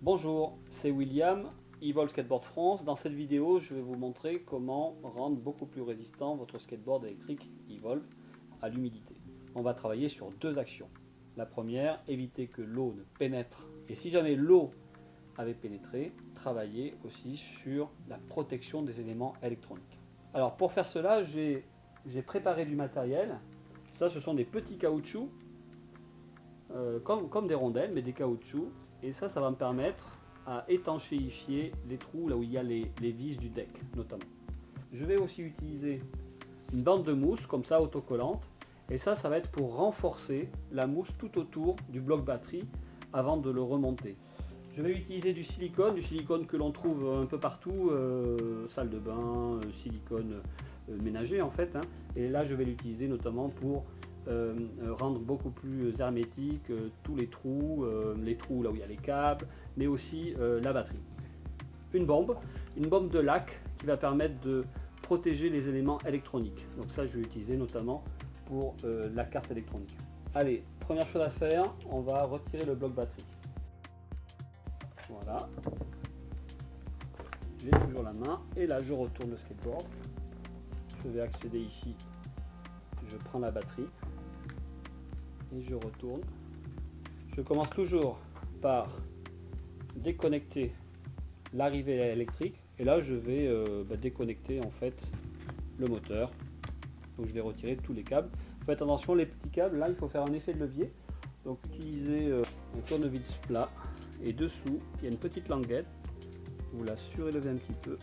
Bonjour, c'est William, Evol Skateboard France. Dans cette vidéo, je vais vous montrer comment rendre beaucoup plus résistant votre skateboard électrique Evolve à l'humidité. On va travailler sur deux actions. La première, éviter que l'eau ne pénètre. Et si jamais l'eau avait pénétré, travailler aussi sur la protection des éléments électroniques. Alors pour faire cela, j'ai préparé du matériel. Ça, ce sont des petits caoutchoucs, comme des rondelles, mais des caoutchoucs. Et ça va me permettre à étanchéifier les trous là où il y a les vis du deck notamment. Je vais aussi utiliser une bande de mousse comme ça autocollante, et ça va être pour renforcer la mousse tout autour du bloc batterie avant de le remonter. Je vais utiliser du silicone que l'on trouve un peu partout, salle de bain, silicone ménager en fait, hein. Et là je vais l'utiliser notamment pour rendre beaucoup plus hermétique tous les trous là où il y a les câbles, mais aussi la batterie. Une bombe de lac qui va permettre de protéger les éléments électroniques. Donc ça, je vais utiliser notamment pour la carte électronique. Allez, première chose à faire, on va retirer le bloc batterie. Voilà. J'ai toujours la main et là je retourne le skateboard. Je vais accéder ici. Je prends la batterie et je retourne. Je commence toujours par déconnecter l'arrivée électrique et là je vais déconnecter en fait le moteur. Donc je vais retirer tous les câbles. Faites attention, les petits câbles là il faut faire un effet de levier. Donc utilisez un tournevis plat et dessous il y a une petite languette. Vous la surélevez un petit peu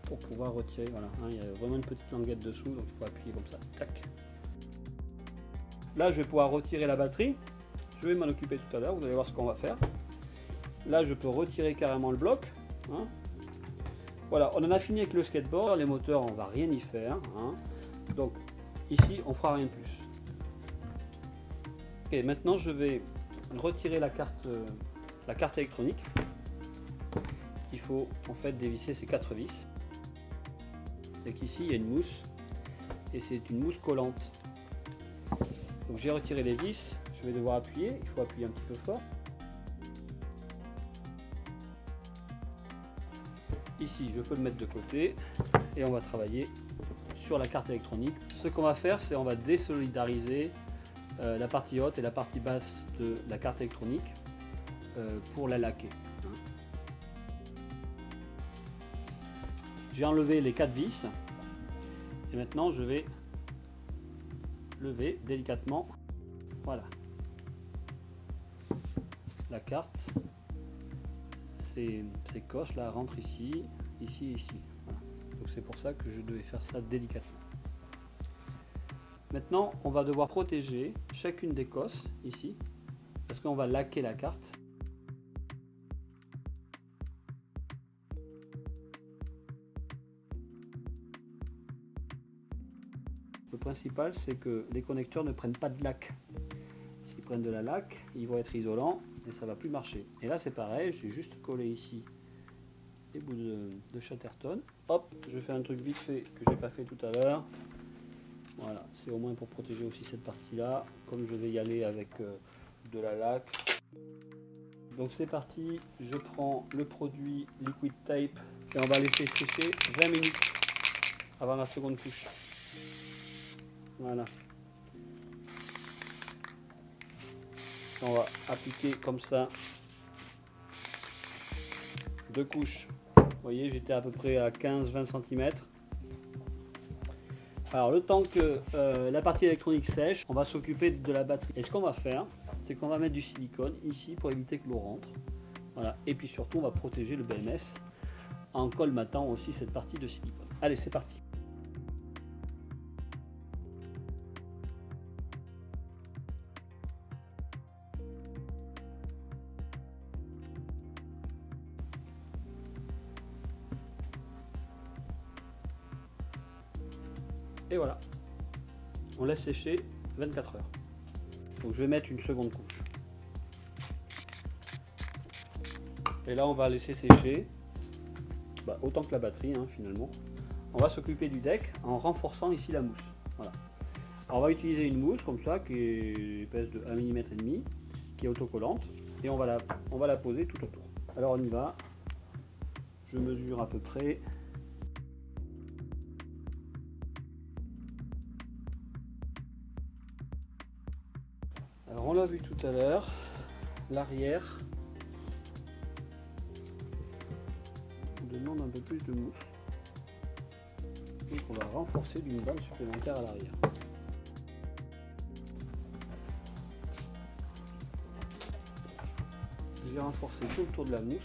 pour pouvoir retirer. Voilà, hein, il y a vraiment une petite languette dessous, donc il faut appuyer comme ça. Tac. Là je vais pouvoir retirer la batterie. Je vais m'en occuper tout à l'heure, vous allez voir ce qu'on va faire. Là je peux retirer carrément le bloc, hein. Voilà, on en a fini avec le skateboard. Les moteurs on va rien y faire, hein. Donc ici on fera rien de plus. Ok, maintenant je vais retirer la carte électronique. Il faut en fait dévisser ces 4 vis. C'est qu'ici il y a une mousse et c'est une mousse collante. Donc j'ai retiré les vis, je vais devoir appuyer, il faut appuyer un petit peu fort. Ici je peux le mettre de côté et on va travailler sur la carte électronique. Ce qu'on va faire, c'est on va désolidariser la partie haute et la partie basse de la carte électronique pour la laquer. J'ai enlevé les 4 vis et maintenant je vais lever délicatement. Voilà. La carte, ces cosses là rentrent ici, ici, ici. Voilà. Donc c'est pour ça que je devais faire ça délicatement. Maintenant, on va devoir protéger chacune des cosses ici, parce qu'on va laquer la carte. Le principal, c'est que les connecteurs ne prennent pas de laque. S'ils prennent de la laque, ils vont être isolants et ça va plus marcher. Et là, c'est pareil, j'ai juste collé ici les bouts de Chatterton. Hop, je fais un truc vite fait que j'ai pas fait tout à l'heure. Voilà, c'est au moins pour protéger aussi cette partie-là. Comme je vais y aller avec de la laque. Donc c'est parti, je prends le produit Liquid Tape et on va laisser sécher 20 minutes avant la seconde couche. Voilà. On va appliquer comme ça 2 couches. Vous voyez, j'étais à peu près à 15-20 cm. Alors le temps que la partie électronique sèche, on va s'occuper de la batterie. Et ce qu'on va faire, c'est qu'on va mettre du silicone ici pour éviter que l'eau rentre. Voilà. Et puis surtout, on va protéger le BMS en colmatant aussi cette partie de silicone. Allez, c'est parti. Et voilà, on laisse sécher 24 heures. Donc je vais mettre une seconde couche. Et là on va laisser sécher autant que la batterie, hein, finalement. On va s'occuper du deck en renforçant ici la mousse. Voilà. Alors on va utiliser une mousse comme ça qui est épaisse de 1,5 mm, qui est autocollante. et on va la poser tout autour. Alors on y va. Je mesure à peu près. Alors on l'a vu tout à l'heure, l'arrière demande un peu plus de mousse. Donc on va renforcer d'une bande supplémentaire à l'arrière. Je vais renforcer tout le tour de la mousse.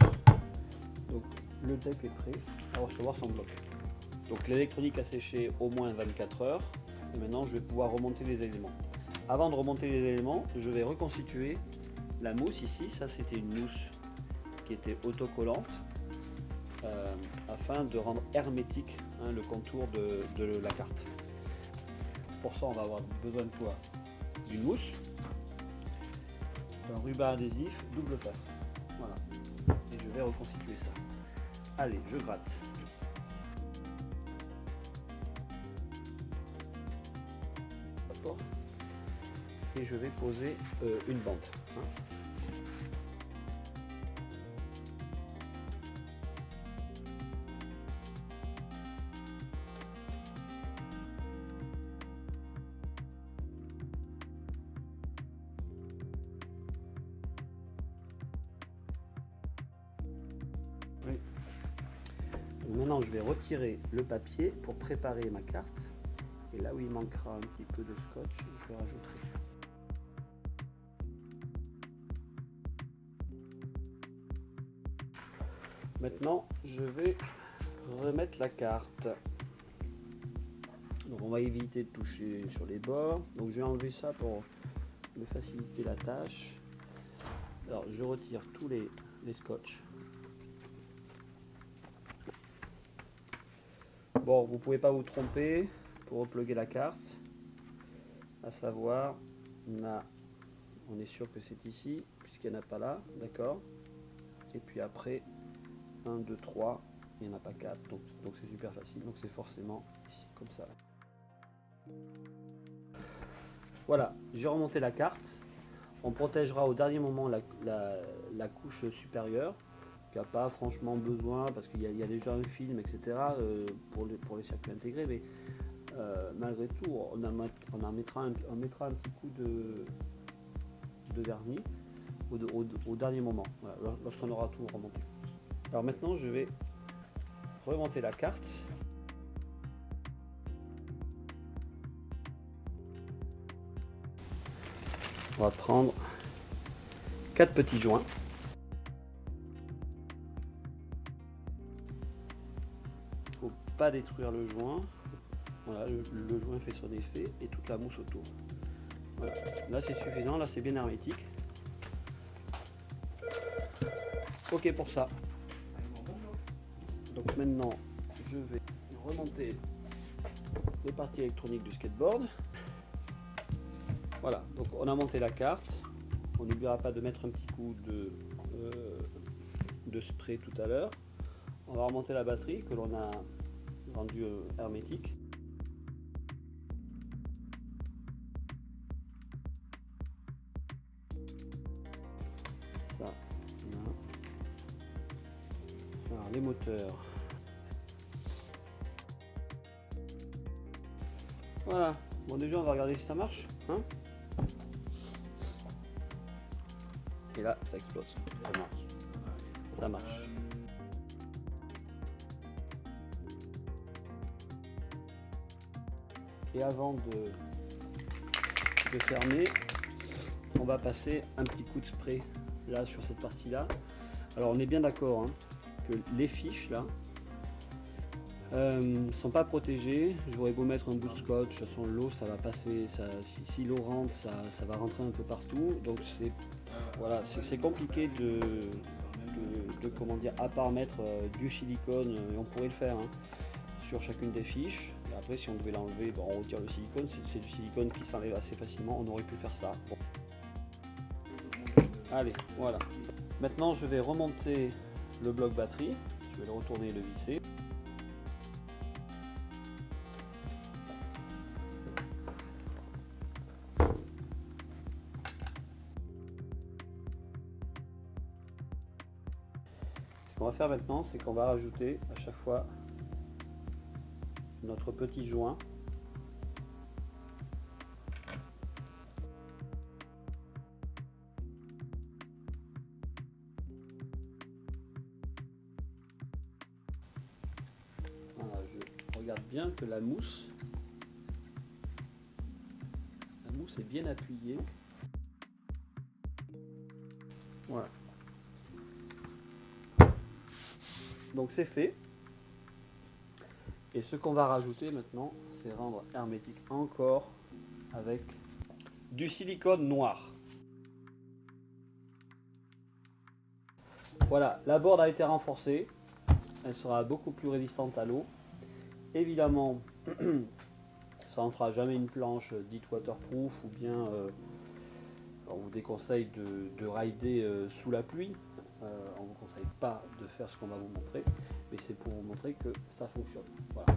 Donc le deck est prêt à recevoir son bloc. Donc l'électronique a séché au moins 24 heures. Et maintenant je vais pouvoir remonter les éléments. Avant de remonter les éléments, je vais reconstituer la mousse ici. Ça c'était une mousse qui était autocollante afin de rendre hermétique le contour de la carte. Pour ça on va avoir besoin de quoi? D'une mousse, d'un ruban adhésif double face. Voilà. Et je vais reconstituer ça. Allez, je gratte. Et je vais poser une bande. Oui. Maintenant, je vais retirer le papier pour préparer ma carte. Et là où il manquera un petit peu de scotch, je le rajouterai. Maintenant, je vais remettre la carte. Donc, on va éviter de toucher sur les bords. Donc, je vais enlever ça pour me faciliter la tâche. Alors, je retire tous les scotch. Bon, vous ne pouvez pas vous tromper pour repluguer la carte. À savoir, on est sûr que c'est ici, puisqu'il n'y en a pas là, d'accord. Et puis après, 1, 2, 3, il n'y en a pas 4, donc c'est super facile. Donc c'est forcément ici, comme ça. Voilà, j'ai remonté la carte. On protégera au dernier moment la couche supérieure, qui n'a pas franchement besoin, parce qu'il y a déjà un film, etc. Pour les circuits intégrés, mais malgré tout, on mettra un petit coup de vernis au dernier moment, voilà, lorsqu'on aura tout remonté. Alors maintenant, je vais remonter la carte. On va prendre 4 petits joints. Il ne faut pas détruire le joint. Voilà, le joint fait son effet et toute la mousse autour. Voilà. Là c'est suffisant, là c'est bien hermétique. Ok pour ça. Donc maintenant je vais remonter les parties électroniques du skateboard. Voilà, donc on a monté la carte. On n'oubliera pas de mettre un petit coup de spray tout à l'heure. On va remonter la batterie que l'on a rendue hermétique. Ça, là. Alors les moteurs. Voilà, bon déjà on va regarder si ça marche. Hein, et là ça explose, ça marche. Ça marche. Et avant de fermer, on va passer un petit coup de spray là sur cette partie là. Alors on est bien d'accord que les fiches là sont pas protégées. J'aurais beau mettre un bout de scotch, de toute façon l'eau ça va passer, si l'eau rentre ça va rentrer un peu partout, donc c'est voilà, c'est compliqué de comment dire, à part mettre du silicone, et on pourrait le faire sur chacune des fiches. Et après si on devait l'enlever, bon, on retire le silicone, c'est du silicone qui s'enlève assez facilement, on aurait pu faire ça. Bon. Allez, voilà. Maintenant je vais remonter le bloc batterie, je vais le retourner et le visser. qu'on va faire maintenant, c'est qu'on va rajouter à chaque fois notre petit joint. Voilà, je regarde bien que la mousse est bien appuyée. Voilà. Donc c'est fait. Et ce qu'on va rajouter maintenant, c'est rendre hermétique encore avec du silicone noir. Voilà, la board a été renforcée. Elle sera beaucoup plus résistante à l'eau. Évidemment, ça ne fera jamais une planche dite waterproof ou bien on vous déconseille de rider sous la pluie. On ne vous conseille pas de faire ce qu'on va vous montrer, mais c'est pour vous montrer que ça fonctionne. Voilà.